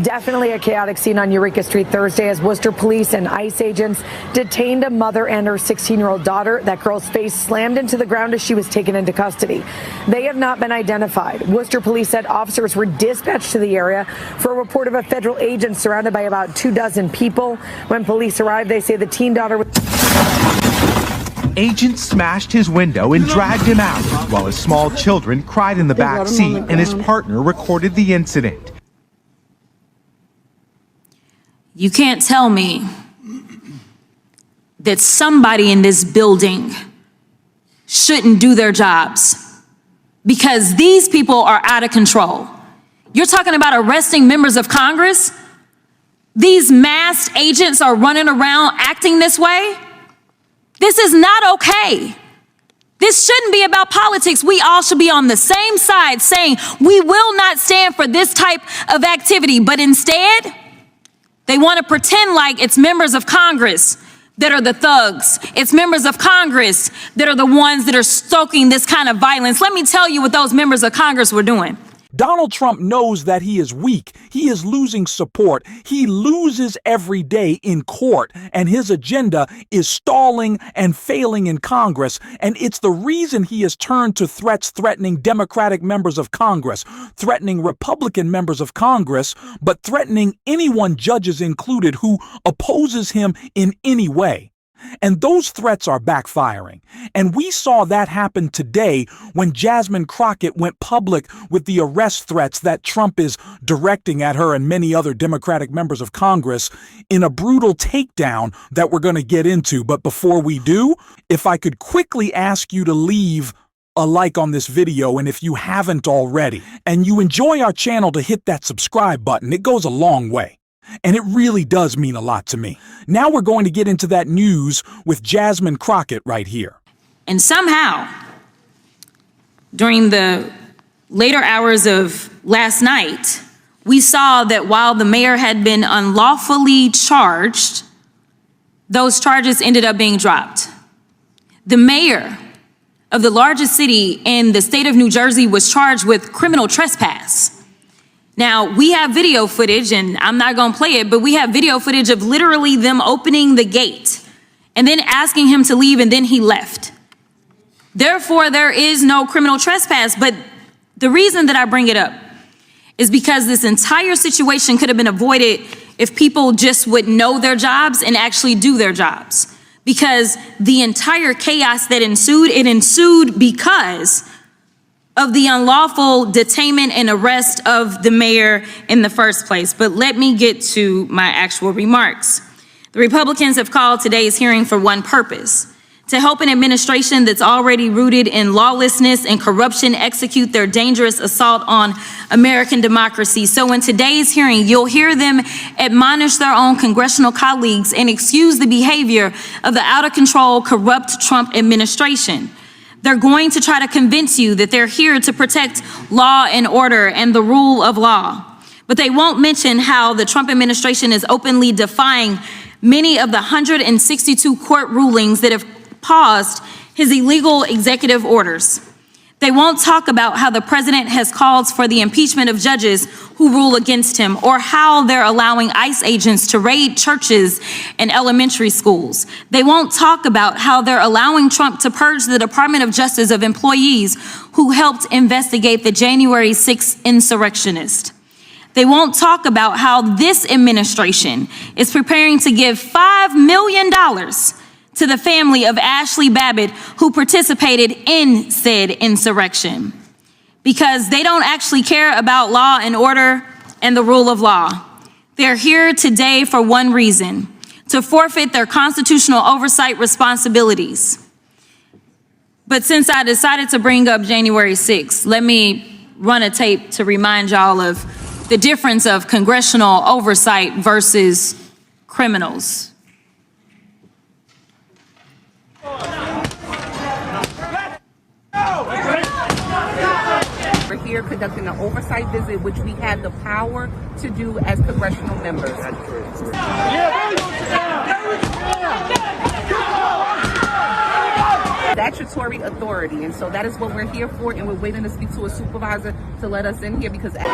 Definitely a chaotic scene on Eureka Street Thursday as Worcester police and ICE agents detained a mother and her 16-year-old daughter. That girl's face slammed into the ground as she was taken into custody. They have not been identified. Worcester police said officers were dispatched to the area for a report of a federal agent surrounded by about 24 people. When police arrived, they say the teen daughter was... Agents smashed his window and dragged him out while his small children cried in the back seat and his partner recorded the incident. You can't tell me that somebody in this building shouldn't do their jobs, because these people are out of control. You're talking about arresting members of Congress? These masked agents are running around acting this way? This is not okay. This shouldn't be about politics. We all should be on the same side saying we will not stand for this type of activity, but instead, they want to pretend like it's members of Congress that are the thugs. It's members of Congress that are the ones that are stoking this kind of violence. Let me tell you what those members of Congress were doing. Donald Trump knows that he is weak. He is losing support. He loses every day in court, and his agenda is stalling and failing in Congress. And it's the reason he has turned to threats threatening Democratic members of Congress, threatening Republican members of Congress, but threatening anyone, judges included, who opposes him in any way. And those threats are backfiring. And we saw that happen today when Jasmine Crockett went public with the arrest threats that Trump is directing at her and many other Democratic members of Congress in a brutal takedown that we're going to get into. But before we do, if I could quickly ask you to leave a like on this video, and if you haven't already, and you enjoy our channel, to hit that subscribe button. It goes a long way. And it really does mean a lot to me. Now we're going to get into that news with Jasmine Crockett right here. And somehow, during the later hours of last night, we saw that while the mayor had been unlawfully charged, those charges ended up being dropped. The mayor of the largest city in the state of New Jersey was charged with criminal trespass. Now, we have video footage, and I'm not going to play it, but we have video footage of literally them opening the gate and then asking him to leave, and then he left. Therefore, there is no criminal trespass. But the reason that I bring it up is because this entire situation could have been avoided if people just would know their jobs and actually do their jobs. Because the entire chaos that ensued, it ensued because of the unlawful detainment and arrest of the mayor in the first place. But let me get to my actual remarks. The Republicans have called today's hearing for one purpose: to help an administration that's already rooted in lawlessness and corruption execute their dangerous assault on American democracy. So in today's hearing, you'll hear them admonish their own congressional colleagues and excuse the behavior of the out-of-control, corrupt Trump administration. They're going to try to convince you that they're here to protect law and order and the rule of law. But they won't mention how the Trump administration is openly defying many of the 162 court rulings that have paused his illegal executive orders. They won't talk about how the president has called for the impeachment of judges who rule against him, or how they're allowing ICE agents to raid churches and elementary schools. They won't talk about how they're allowing Trump to purge the Department of Justice of employees who helped investigate the January 6th insurrectionists. They won't talk about how this administration is preparing to give $5 million to the family of Ashley Babbitt, who participated in said insurrection, because they don't actually care about law and order and the rule of law. They're here today for one reason: to forfeit their constitutional oversight responsibilities. But since I decided to bring up January 6th, let me run a tape to remind y'all of the difference of congressional oversight versus criminals. We're here conducting an oversight visit, which we have the power to do as congressional members. statutory authority, and so that is what we're here for, and we're waiting to speak to a supervisor to let us in here because Stand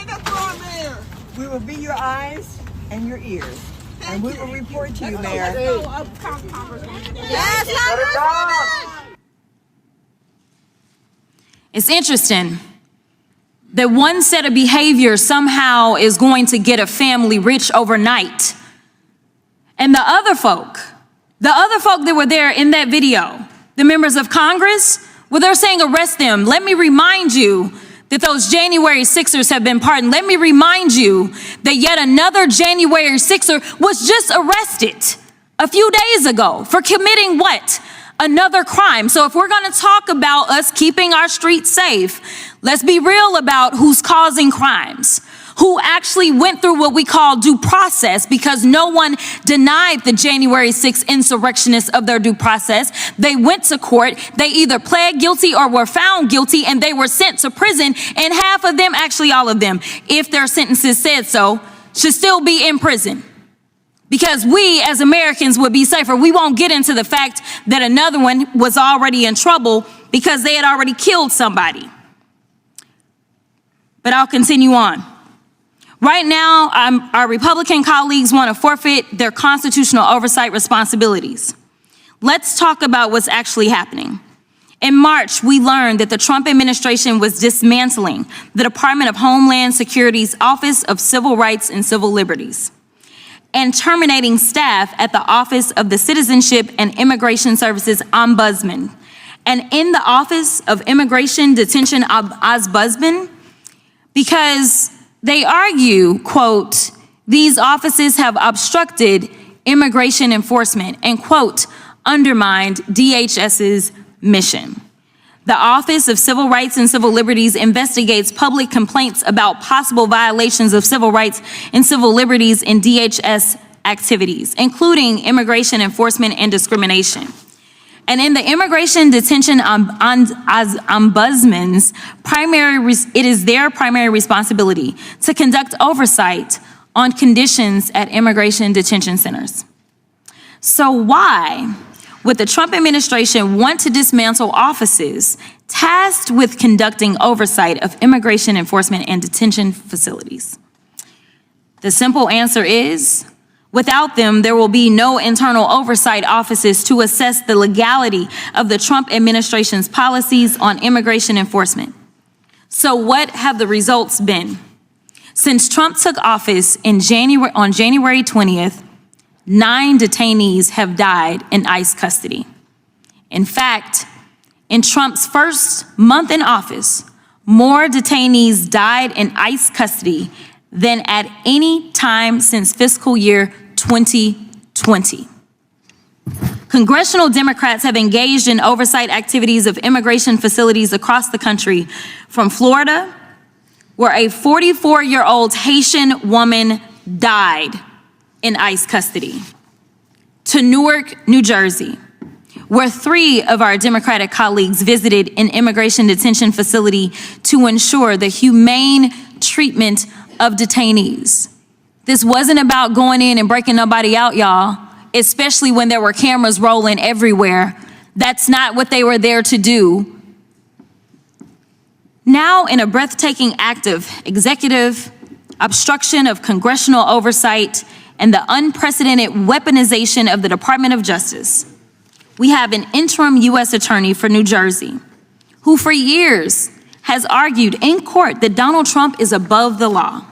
up for our mayor. We will be your eyes and your ears, and we will report to you, Mayor. Yes, Congresswoman. It's interesting that one set of behavior somehow is going to get a family rich overnight. And the other folk that were there in that video, the members of Congress, well, they're saying arrest them. Let me remind you that those January 6ers have been pardoned. Let me remind you that yet another January 6er was just arrested a few days ago for committing what? Another crime. So if we're going to talk about us keeping our streets safe, let's be real about who's causing crimes, who actually went through what we call due process, because no one denied the January 6th insurrectionists of their due process. They went to court. They either pled guilty or were found guilty, and they were sent to prison. And half of them, actually all of them, if their sentences said so, should still be in prison. Because we as Americans would be safer. We won't get into the fact that another one was already in trouble because they had already killed somebody. But I'll continue on. Right now, our Republican colleagues want to forfeit their constitutional oversight responsibilities. Let's talk about what's actually happening. In March, we learned that the Trump administration was dismantling the Department of Homeland Security's Office of Civil Rights and Civil Liberties and terminating staff at the Office of the Citizenship and Immigration Services Ombudsman. And in the Office of Immigration Detention Ombudsman, because they argue, quote, these offices have obstructed immigration enforcement and, quote, undermined DHS's mission. The Office of Civil Rights and Civil Liberties investigates public complaints about possible violations of civil rights and civil liberties in DHS activities, including immigration enforcement and discrimination. And in the Immigration Detention Ombudsman's it is their primary responsibility to conduct oversight on conditions at immigration detention centers. So why would the Trump administration want to dismantle offices tasked with conducting oversight of immigration enforcement and detention facilities? The simple answer is, without them, there will be no internal oversight offices to assess the legality of the Trump administration's policies on immigration enforcement. So what have the results been? Since Trump took office on January 20th, 9 detainees have died in ICE custody. In fact, in Trump's first month in office, more detainees died in ICE custody than at any time since fiscal year 2020. Congressional Democrats have engaged in oversight activities of immigration facilities across the country, from Florida, where a 44-year-old Haitian woman died in ICE custody, to Newark, New Jersey, where 3 of our Democratic colleagues visited an immigration detention facility to ensure the humane treatment of detainees. This wasn't about going in and breaking nobody out, y'all, especially when there were cameras rolling everywhere. That's not what they were there to do. Now, in a breathtaking act of executive obstruction of congressional oversight and the unprecedented weaponization of the Department of Justice, we have an interim U.S. attorney for New Jersey who for years has argued in court that Donald Trump is above the law.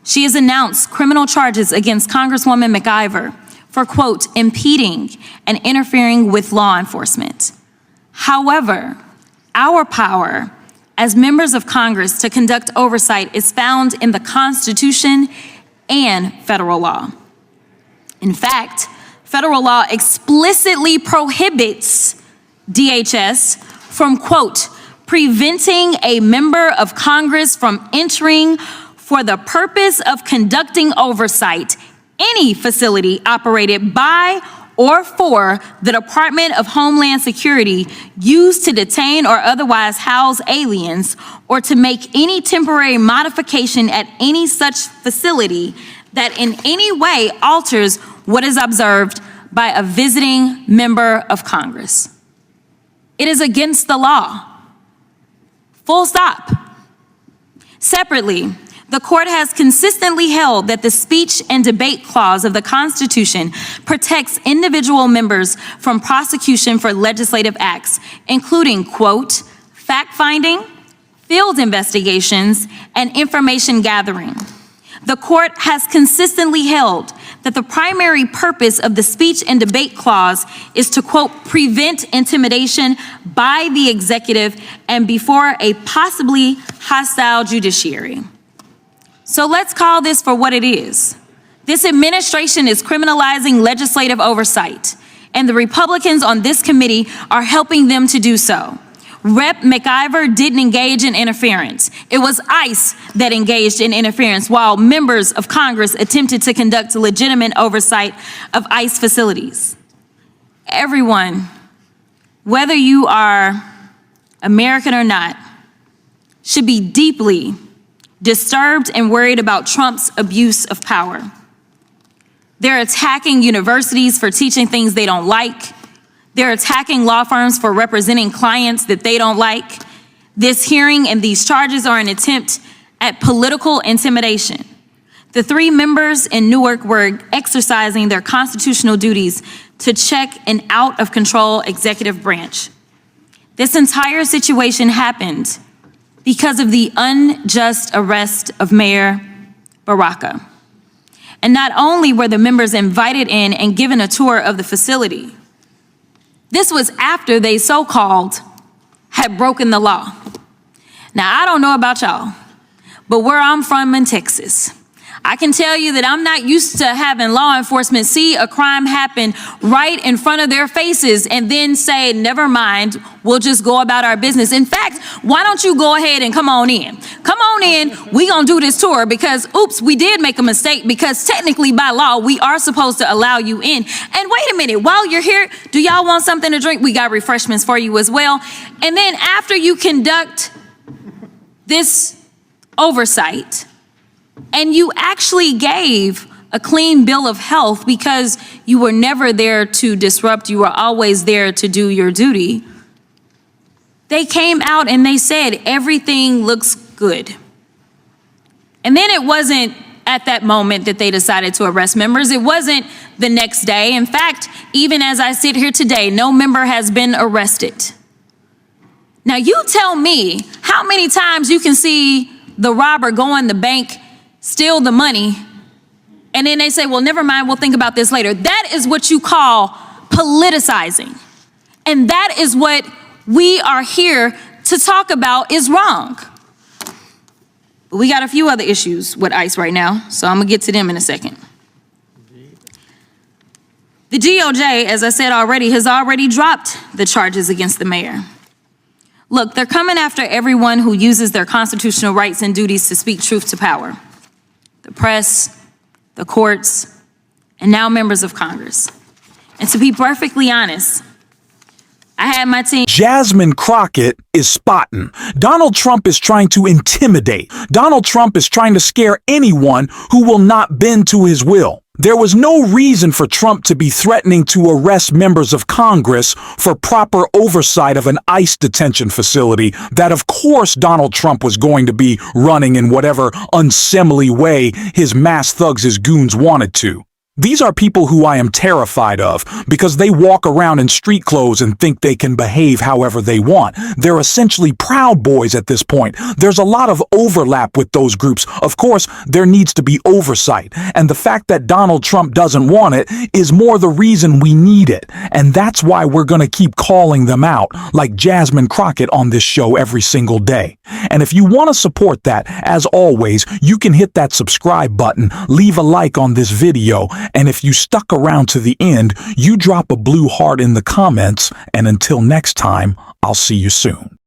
She has announced criminal charges against Congresswoman McIver for, quote, impeding and interfering with law enforcement. However, our power as members of Congress to conduct oversight is found in the Constitution and federal law. In fact, federal law explicitly prohibits DHS from, quote, preventing a member of Congress from entering for the purpose of conducting oversight any facility operated by or 4, the Department of Homeland Security used to detain or otherwise house aliens or to make any temporary modification at any such facility that in any way alters what is observed by a visiting member of Congress. It is against the law. Full stop. Separately, the court has consistently held that the speech and debate clause of the Constitution protects individual members from prosecution for legislative acts, including, quote, fact-finding, field investigations, and information gathering. The court has consistently held that the primary purpose of the speech and debate clause is to, quote, prevent intimidation by the executive and before a possibly hostile judiciary. So let's call this for what it is. This administration is criminalizing legislative oversight, and the Republicans on this committee are helping them to do so. Rep. McIver didn't engage in interference. It was ICE that engaged in interference while members of Congress attempted to conduct legitimate oversight of ICE facilities. Everyone, whether you are American or not, should be deeply disturbed and worried about Trump's abuse of power. They're attacking universities for teaching things they don't like. They're attacking law firms for representing clients that they don't like. This hearing and these charges are an attempt at political intimidation. The 3 members in Newark were exercising their constitutional duties to check an out-of-control executive branch. This entire situation happened because of the unjust arrest of Mayor Baraka. And not only were the members invited in and given a tour of the facility, this was after they so-called had broken the law. Now, I don't know about y'all, but where I'm from in Texas, I can tell you that I'm not used to having law enforcement see a crime happen right in front of their faces and then say, never mind, we'll just go about our business. In fact, why don't you go ahead and come on in? Come on in, we gonna do this tour because, oops, we did make a mistake because technically by law, we are supposed to allow you in. And wait a minute, while you're here, do y'all want something to drink? We got refreshments for you as well. And then after you conduct this oversight, and you actually gave a clean bill of health because you were never there to disrupt, you were always there to do your duty. They came out and they said, everything looks good. And then it wasn't at that moment that they decided to arrest members. It wasn't the next day. In fact, even as I sit here today, no member has been arrested. Now you tell me how many times you can see the robber go in the bank, steal the money, and then they say, well, never mind, we'll think about this later. That is what you call politicizing. And that is what we are here to talk about is wrong. But we got a few other issues with ICE right now, so I'm gonna get to them in a second. The DOJ, as I said already, has already dropped the charges against the mayor. Look, they're coming after everyone who uses their constitutional rights and duties to speak truth to power. The press, the courts, and now members of Congress. And to be perfectly honest, I had my team. Jasmine Crockett is spotting. Donald Trump is trying to intimidate. Donald Trump is trying to scare anyone who will not bend to his will. There was no reason for Trump to be threatening to arrest members of Congress for proper oversight of an ICE detention facility that, of course, Donald Trump was going to be running in whatever unseemly way his mass thugs, his goons wanted to. These are people who I am terrified of because they walk around in street clothes and think they can behave however they want. They're essentially Proud Boys at this point. There's a lot of overlap with those groups. Of course, there needs to be oversight. And the fact that Donald Trump doesn't want it is more the reason we need it. And that's why we're going to keep calling them out, like Jasmine Crockett on this show every single day. And if you want to support that, as always, you can hit that subscribe button, leave a like on this video, and if you stuck around to the end, you drop a blue heart in the comments, and until next time, I'll see you soon.